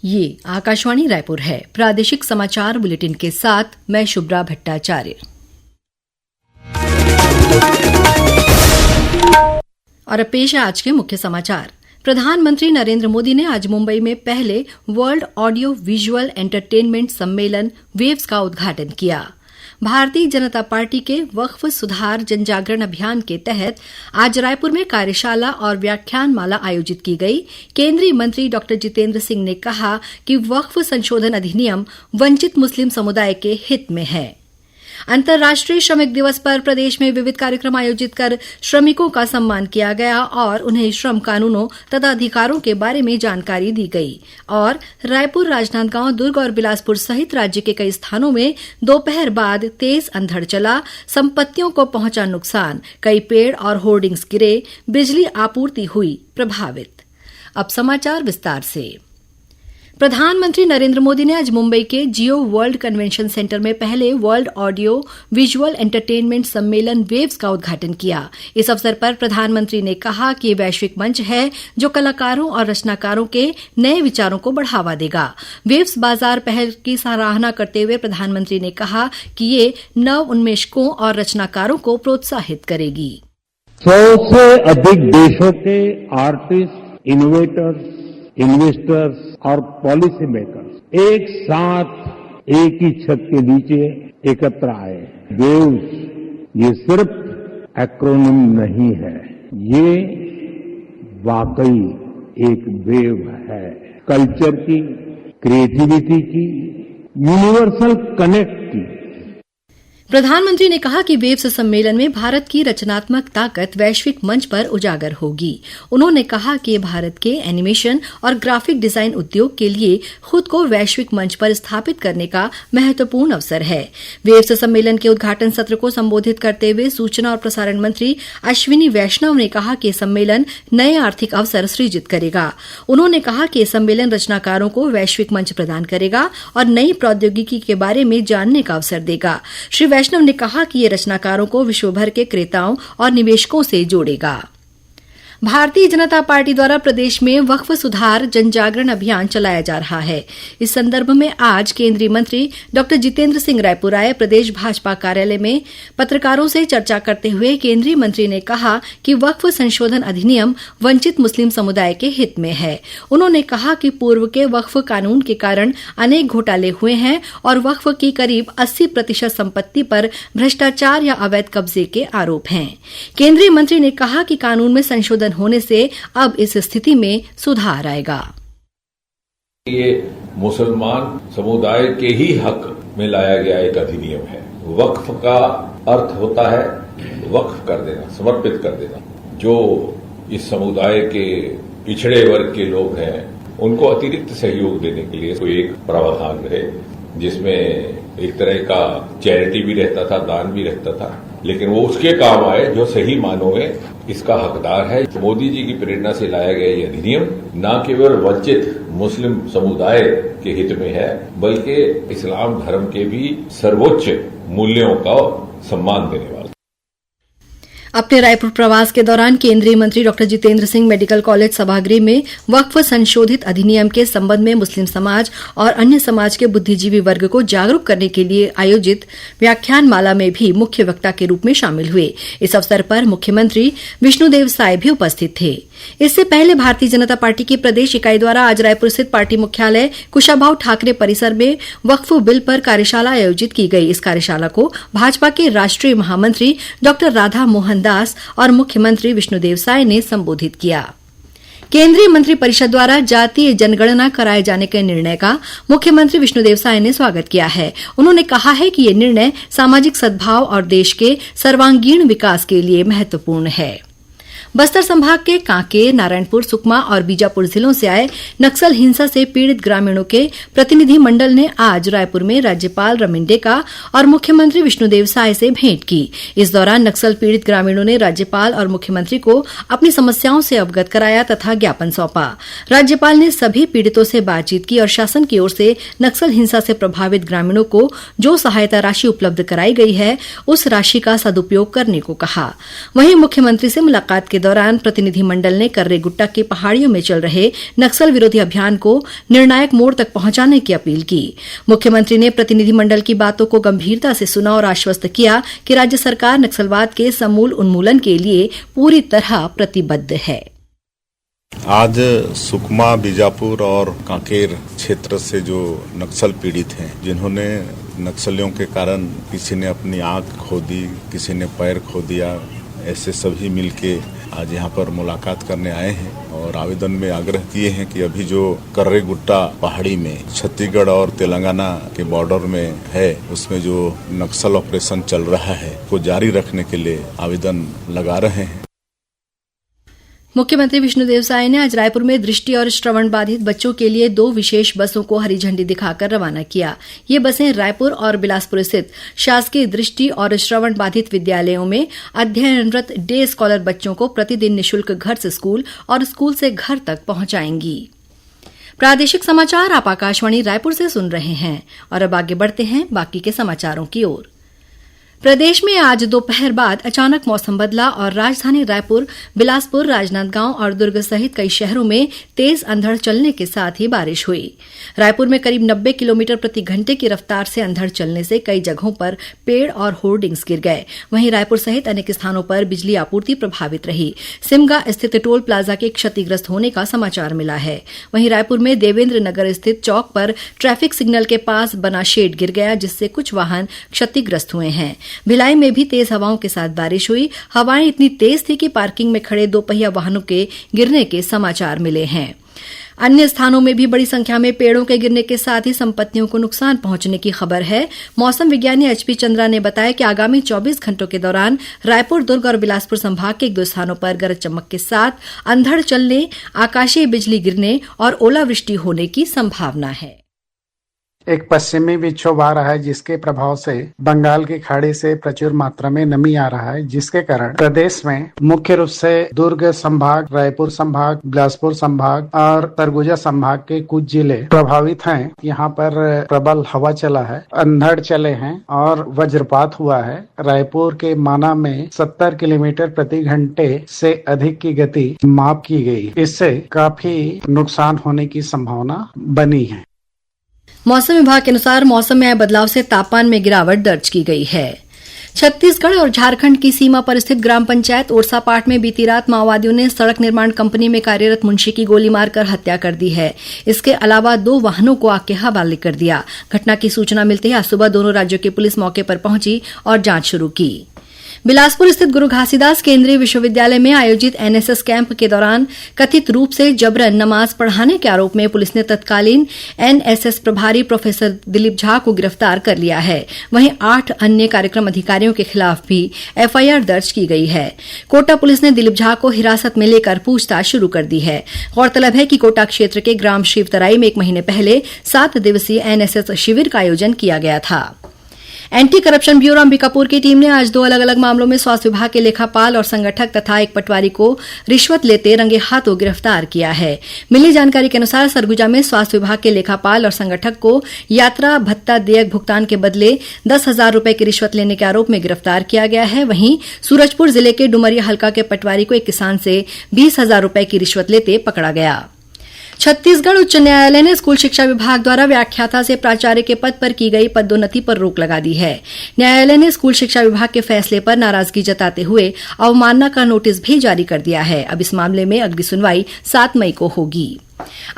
ये आकाशवाणी रायपुर है। प्रादेशिक समाचार बुलेटिन के साथ मैं शुभ्रा भट्टाचार्य। और अब पेश है आज के मुख्य समाचार। प्रधानमंत्री नरेंद्र मोदी ने आज मुंबई में पहले वर्ल्ड ऑडियो विजुअल एंटरटेनमेंट सम्मेलन वेव्स का उद्घाटन किया। भारतीय जनता पार्टी के वक्फ सुधार जनजागरण अभियान के तहत आज रायपुर में कार्यशाला और व्याख्यानमाला आयोजित की गई। केंद्रीय मंत्री डॉ जितेंद्र सिंह ने कहा कि वक्फ संशोधन अधिनियम वंचित मुस्लिम समुदाय के हित में है। अंतर्राष्ट्रीय श्रमिक दिवस पर प्रदेश में विविध कार्यक्रम आयोजित कर श्रमिकों का सम्मान किया गया और उन्हें श्रम कानूनों तथा अधिकारों के बारे में जानकारी दी गई। और रायपुर, राजनांदगांव, दुर्ग और बिलासपुर सहित राज्य के कई स्थानों में दोपहर बाद तेज अंधड़ चला। संपत्तियों को पहुंचा नुकसान, कई पेड़ और होर्डिंग्स गिरे, बिजली आपूर्ति हुई प्रभावित। अब समाचार विस्तार से। प्रधानमंत्री नरेंद्र मोदी ने आज मुंबई के जियो वर्ल्ड कन्वेंशन सेंटर में पहले वर्ल्ड ऑडियो विजुअल एंटरटेनमेंट सम्मेलन वेव्स का उद्घाटन किया। इस अवसर पर प्रधानमंत्री ने कहा कि ये वैश्विक मंच है जो कलाकारों और रचनाकारों के नए विचारों को बढ़ावा देगा। वेव्स बाजार पहल की सराहना करते हुए प्रधानमंत्री ने कहा कि ये नव उन्मेषकों और रचनाकारों को प्रोत्साहित करेगी। 100 से अधिक देशों के आर्टिस्ट, इनोवेटर्स, इन्वेस्टर्स और पॉलिसी मेकर्स एक साथ एक ही छत के नीचे एकत्र आए। वेव्स ये सिर्फ एक्रोनिम नहीं है, ये वाकई एक वेव है। कल्चर की, क्रिएटिविटी की, यूनिवर्सल कनेक्ट की। प्रधानमंत्री ने कहा कि वेव्स सम्मेलन में भारत की रचनात्मक ताकत वैश्विक मंच पर उजागर होगी। उन्होंने कहा कि भारत के एनिमेशन और ग्राफिक डिजाइन उद्योग के लिए खुद को वैश्विक मंच पर स्थापित करने का महत्वपूर्ण अवसर है। वेव्स सम्मेलन के उद्घाटन सत्र को संबोधित करते हुए सूचना और प्रसारण मंत्री अश्विनी वैष्णव ने कहा कि सम्मेलन नए आर्थिक अवसर सृजित करेगा। उन्होंने कहा कि सम्मेलन रचनाकारों को वैश्विक मंच प्रदान करेगा और नई प्रौद्योगिकी के बारे में जानने का अवसर देगा। श्री वैष्णव ने कहा कि ये रचनाकारों को विश्वभर के क्रेताओं और निवेशकों से जोड़ेगा। भारतीय जनता पार्टी द्वारा प्रदेश में वक्फ सुधार जनजागरण अभियान चलाया जा रहा है। इस संदर्भ में आज केंद्रीय मंत्री डॉ जितेंद्र सिंह रायपुर आए। प्रदेश भाजपा कार्यालय में पत्रकारों से चर्चा करते हुए केंद्रीय मंत्री ने कहा कि वक्फ संशोधन अधिनियम वंचित मुस्लिम समुदाय के हित में है। उन्होंने कहा कि पूर्व के वक्फ कानून के कारण अनेक घोटाले हुए हैं और वक्फ की करीब 80% संपत्ति पर भ्रष्टाचार या अवैध कब्जे के आरोप हैं। केंद्रीय मंत्री ने कहा कि कानून में संशोधन होने से अब इस स्थिति में सुधार आएगा। ये मुसलमान समुदाय के ही हक में लाया गया एक अधिनियम है। वक्फ का अर्थ होता है वक्फ कर देना, समर्पित कर देना। जो इस समुदाय के पिछड़े वर्ग के लोग हैं उनको अतिरिक्त सहयोग देने के लिए कोई एक प्रावधान रहे, जिसमें एक तरह का चैरिटी भी रहता था, दान भी रहता था, लेकिन वो उसके काम आए जो सही मानों में इसका हकदार है। मोदी जी की प्रेरणा से लाया गया ये अधिनियम न केवल वंचित मुस्लिम समुदाय के हित में है, बल्कि इस्लाम धर्म के भी सर्वोच्च मूल्यों का सम्मान देने वाला। अपने रायपुर प्रवास के दौरान केंद्रीय मंत्री डॉ जितेंद्र सिंह मेडिकल कॉलेज सभागृह में वक्फ संशोधित अधिनियम के संबंध में मुस्लिम समाज और अन्य समाज के बुद्धिजीवी वर्ग को जागरूक करने के लिए आयोजित व्याख्यानमाला में भी मुख्य वक्ता के रूप में शामिल हुए। इस अवसर पर मुख्यमंत्री विष्णुदेव साय भी उपस्थित थे। इससे पहले भारतीय जनता पार्टी की प्रदेश इकाई द्वारा आज रायपुर स्थित पार्टी मुख्यालय कुशाभाऊ ठाकरे परिसर में वक्फ बिल पर कार्यशाला आयोजित की गई। इस कार्यशाला को भाजपा के राष्ट्रीय महामंत्री डॉ राधा मोहन दास और मुख्यमंत्री विष्णुदेव साय ने संबोधित किया। केंद्रीय मंत्रिपरिषद द्वारा जातीय जनगणना कराए जाने के निर्णय का मुख्यमंत्री विष्णुदेव साय ने स्वागत किया है। उन्होंने कहा है कि यह निर्णय सामाजिक सद्भाव और देश के सर्वांगीण विकास के लिए महत्वपूर्ण है। बस्तर संभाग के कांकेर, नारायणपुर, सुकमा और बीजापुर जिलों से आए नक्सल हिंसा से पीड़ित ग्रामीणों के प्रतिनिधि मंडल ने आज रायपुर में राज्यपाल रमिंडेका और मुख्यमंत्री विष्णुदेव साय से भेंट की। इस दौरान नक्सल पीड़ित ग्रामीणों ने राज्यपाल और मुख्यमंत्री को अपनी समस्याओं से अवगत कराया तथा ज्ञापन सौंपा। राज्यपाल ने सभी पीड़ितों से बातचीत की और शासन की ओर से नक्सल हिंसा से प्रभावित ग्रामीणों को जो सहायता राशि उपलब्ध कराई गई है उस राशि का सदुपयोग करने को कहा। वहीं मुख्यमंत्री से मुलाकात के दौरान प्रतिनिधिमंडल ने कर्रेगुट्टा की पहाड़ियों में चल रहे नक्सल विरोधी अभियान को निर्णायक मोड़ तक पहुंचाने की अपील की। मुख्यमंत्री ने प्रतिनिधिमंडल की बातों को गंभीरता से सुना और आश्वस्त किया कि राज्य सरकार नक्सलवाद के समूल उन्मूलन के लिए पूरी तरह प्रतिबद्ध है। आज सुकमा, बीजापुर और कांकेर क्षेत्र से जो नक्सल पीड़ित हैं, जिन्होंने नक्सलियों के कारण किसी ने अपनी आंख खो दी, किसी ने पैर खो दिया, ऐसे सभी मिलके आज यहाँ पर मुलाकात करने आए हैं और आवेदन में आग्रह किए हैं कि अभी जो कर्रेगुट्टा पहाड़ी में छत्तीसगढ़ और तेलंगाना के बॉर्डर में है, उसमें जो नक्सल ऑपरेशन चल रहा है को जारी रखने के लिए आवेदन लगा रहे हैं। मुख्यमंत्री विष्णुदेव साय ने आज रायपुर में दृष्टि और श्रवण बाधित बच्चों के लिए 2 विशेष बसों को हरी झंडी दिखाकर रवाना किया। ये बसें रायपुर और बिलासपुर स्थित शासकीय दृष्टि और श्रवण बाधित विद्यालयों में अध्ययनरत डे स्कॉलर बच्चों को प्रतिदिन निःशुल्क घर से स्कूल और स्कूल से घर तक पहुंचाएंगी। प्रादेशिक समाचार आप आकाशवाणी रायपुर से सुन रहे हैं और अब आगे बढ़ते हैं बाकी के समाचारों की ओर। प्रदेश में आज दोपहर बाद अचानक मौसम बदला और राजधानी रायपुर, बिलासपुर, राजनांदगांव और दुर्ग सहित कई शहरों में तेज अंधड़ चलने के साथ ही बारिश हुई। रायपुर में करीब 90 किलोमीटर प्रति घंटे की रफ्तार से अंधड़ चलने से कई जगहों पर पेड़ और होर्डिंग्स गिर गए। वहीं रायपुर सहित अनेक स्थानों पर बिजली आपूर्ति प्रभावित रही। सिमगा स्थित टोल प्लाजा के क्षतिग्रस्त होने का समाचार मिला है। वहीं रायपुर में देवेंद्र नगर स्थित चौक पर ट्रैफिक सिग्नल के पास बना शेड गिर गया, जिससे कुछ वाहन क्षतिग्रस्त हुए हैं। भिलाई में भी तेज हवाओं के साथ बारिश हुई। हवाएं इतनी तेज थी कि पार्किंग में खड़े 2 पहिया वाहनों के गिरने के समाचार मिले हैं। अन्य स्थानों में भी बड़ी संख्या में पेड़ों के गिरने के साथ ही संपत्तियों को नुकसान पहुंचने की खबर है। मौसम विज्ञानी एचपी चंद्रा ने बताया कि आगामी 24 घंटों के दौरान रायपुर, दुर्ग और बिलासपुर संभाग के 1-2 स्थानों पर गरज चमक के साथ अंधड़ चलने, आकाशीय बिजली गिरने और ओलावृष्टि होने की संभावना है। एक पश्चिमी विक्षोभ आ रहा है, जिसके प्रभाव से बंगाल की खाड़ी से प्रचुर मात्रा में नमी आ रहा है, जिसके कारण प्रदेश में मुख्य रूप से दुर्ग संभाग, रायपुर संभाग, बिलासपुर संभाग और सरगुजा संभाग के कुछ जिले प्रभावित हैं। यहाँ पर प्रबल हवा चला है, अंधड़ चले हैं और वज्रपात हुआ है। रायपुर के माना में 70 किलोमीटर प्रति घंटे से अधिक की गति माप की गई। इससे काफी नुकसान होने की संभावना बनी है। मौसम विभाग के अनुसार मौसम में आए बदलाव से तापमान में गिरावट दर्ज की गई है। छत्तीसगढ़ और झारखंड की सीमा पर स्थित ग्राम पंचायत ओरसापाट में बीती रात माओवादियों ने सड़क निर्माण कंपनी में कार्यरत मुंशी की गोली मारकर हत्या कर दी है। इसके अलावा 2 वाहनों को आग के हवाले कर दिया। घटना की सूचना मिलते ही आज सुबह दोनों राज्यों की पुलिस मौके पर पहुंची और जांच शुरू की। बिलासपुर स्थित गुरु घासीदास केंद्रीय विश्वविद्यालय में आयोजित एनएसएस कैंप के दौरान कथित रूप से जबरन नमाज पढ़ाने के आरोप में पुलिस ने तत्कालीन एनएसएस प्रभारी प्रोफेसर दिलीप झा को गिरफ्तार कर लिया है। वहीं 8 अन्य कार्यक्रम अधिकारियों के खिलाफ भी एफआईआर दर्ज की गई है। कोटा पुलिस ने दिलीप झा को हिरासत में लेकर पूछताछ शुरू कर दी है। गौरतलब है कि कोटा क्षेत्र के ग्राम शिवतराई में 1 महीने पहले 7 दिवसीय एनएसएस शिविर का आयोजन किया गया था। एंटी करप्शन ब्यूरो अंबिकापुर की टीम ने आज 2 अलग अलग मामलों में स्वास्थ्य विभाग के लेखापाल और संगठक तथा एक पटवारी को रिश्वत लेते रंगे हाथों गिरफ्तार किया है। मिली जानकारी के अनुसार सरगुजा में स्वास्थ्य विभाग के लेखापाल और संगठक को यात्रा भत्ता देयक भुगतान के बदले 10,000 रुपए की रिश्वत लेने के आरोप में गिरफ्तार किया गया है। वहीं सूरजपुर जिले के डुमरिया हल्का के पटवारी को एक किसान से 20,000 रुपए की रिश्वत लेते पकड़ा गया। छत्तीसगढ़ उच्च न्यायालय ने स्कूल शिक्षा विभाग द्वारा व्याख्याता से प्राचार्य के पद पर की गई पदोन्नति पर रोक लगा दी है। न्यायालय ने स्कूल शिक्षा विभाग के फैसले पर नाराजगी जताते हुए अवमानना का नोटिस भी जारी कर दिया है। अब इस मामले में अगली सुनवाई 7 मई को होगी।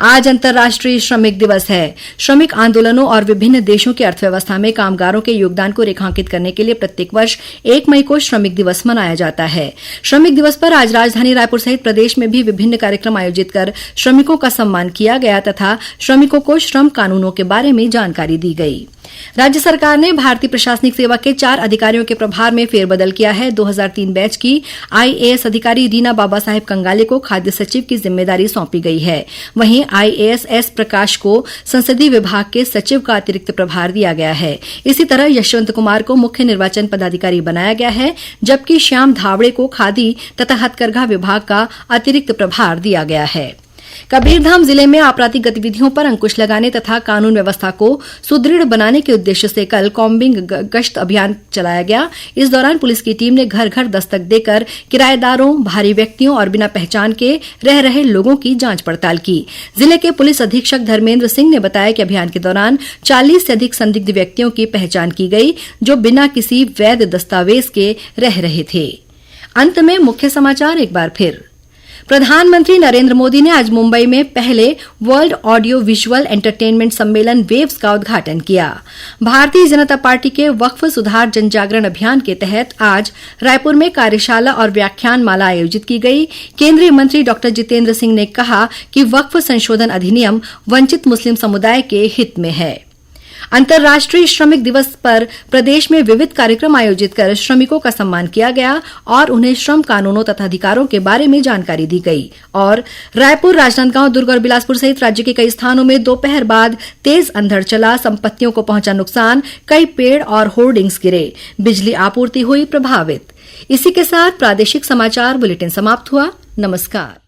आज अंतर्राष्ट्रीय श्रमिक दिवस है। श्रमिक आंदोलनों और विभिन्न देशों की अर्थव्यवस्था में कामगारों के योगदान को रेखांकित करने के लिए प्रत्येक वर्ष 1 मई को श्रमिक दिवस मनाया जाता है। श्रमिक दिवस पर आज राजधानी रायपुर सहित प्रदेश में भी विभिन्न कार्यक्रम आयोजित कर श्रमिकों का सम्मान किया गया तथा श्रमिकों को श्रम कानूनों के बारे में जानकारी दी गई। राज्य सरकार ने भारतीय प्रशासनिक सेवा के 4 अधिकारियों के प्रभार में फेरबदल किया है। 2003 बैच की आईएएस अधिकारी रीना बाबा साहेब कंगाले को खाद्य सचिव की जिम्मेदारी सौंपी गई है। वहीं आईएएस एस प्रकाश को संसदीय विभाग के सचिव का अतिरिक्त प्रभार दिया गया है। इसी तरह यशवंत कुमार को मुख्य निर्वाचन पदाधिकारी बनाया गया है, जबकि श्याम धावड़े को खादी तथा हथकरघा विभाग का अतिरिक्त प्रभार दिया गया है। कबीरधाम जिले में आपराधिक गतिविधियों पर अंकुश लगाने तथा कानून व्यवस्था को सुदृढ़ बनाने के उद्देश्य से कल कॉम्बिंग गश्त अभियान चलाया गया। इस दौरान पुलिस की टीम ने घर घर दस्तक देकर किराएदारों, बाहरी व्यक्तियों और बिना पहचान के रह रहे लोगों की जांच पड़ताल की। जिले के पुलिस अधीक्षक धर्मेंद्र सिंह ने बताया कि अभियान के दौरान 40 से अधिक संदिग्ध व्यक्तियों की पहचान की गई जो बिना किसी वैध दस्तावेज के रह रहे थे। अंत में मुख्य समाचार एक बार फिर। प्रधानमंत्री नरेंद्र मोदी ने आज मुंबई में पहले वर्ल्ड ऑडियो विजुअल एंटरटेनमेंट सम्मेलन वेव्स का उद्घाटन किया। भारतीय जनता पार्टी के वक्फ सुधार जनजागरण अभियान के तहत आज रायपुर में कार्यशाला और व्याख्यान माला आयोजित की गई। केंद्रीय मंत्री डॉ जितेंद्र सिंह ने कहा कि वक्फ संशोधन अधिनियम वंचित मुस्लिम समुदाय के हित में है। अंतर्राष्ट्रीय श्रमिक दिवस पर प्रदेश में विविध कार्यक्रम आयोजित कर श्रमिकों का सम्मान किया गया और उन्हें श्रम कानूनों तथा अधिकारों के बारे में जानकारी दी गई। और रायपुर, राजनांदगांव, दुर्ग और बिलासपुर सहित राज्य के कई स्थानों में दोपहर बाद तेज अंधड़ चला, संपत्तियों को पहुंचा नुकसान, कई पेड़ और होर्डिंग्स गिरे, बिजली आपूर्ति हुई प्रभावित। इसी के साथ प्रादेशिक समाचार बुलेटिन समाप्त हुआ। नमस्कार।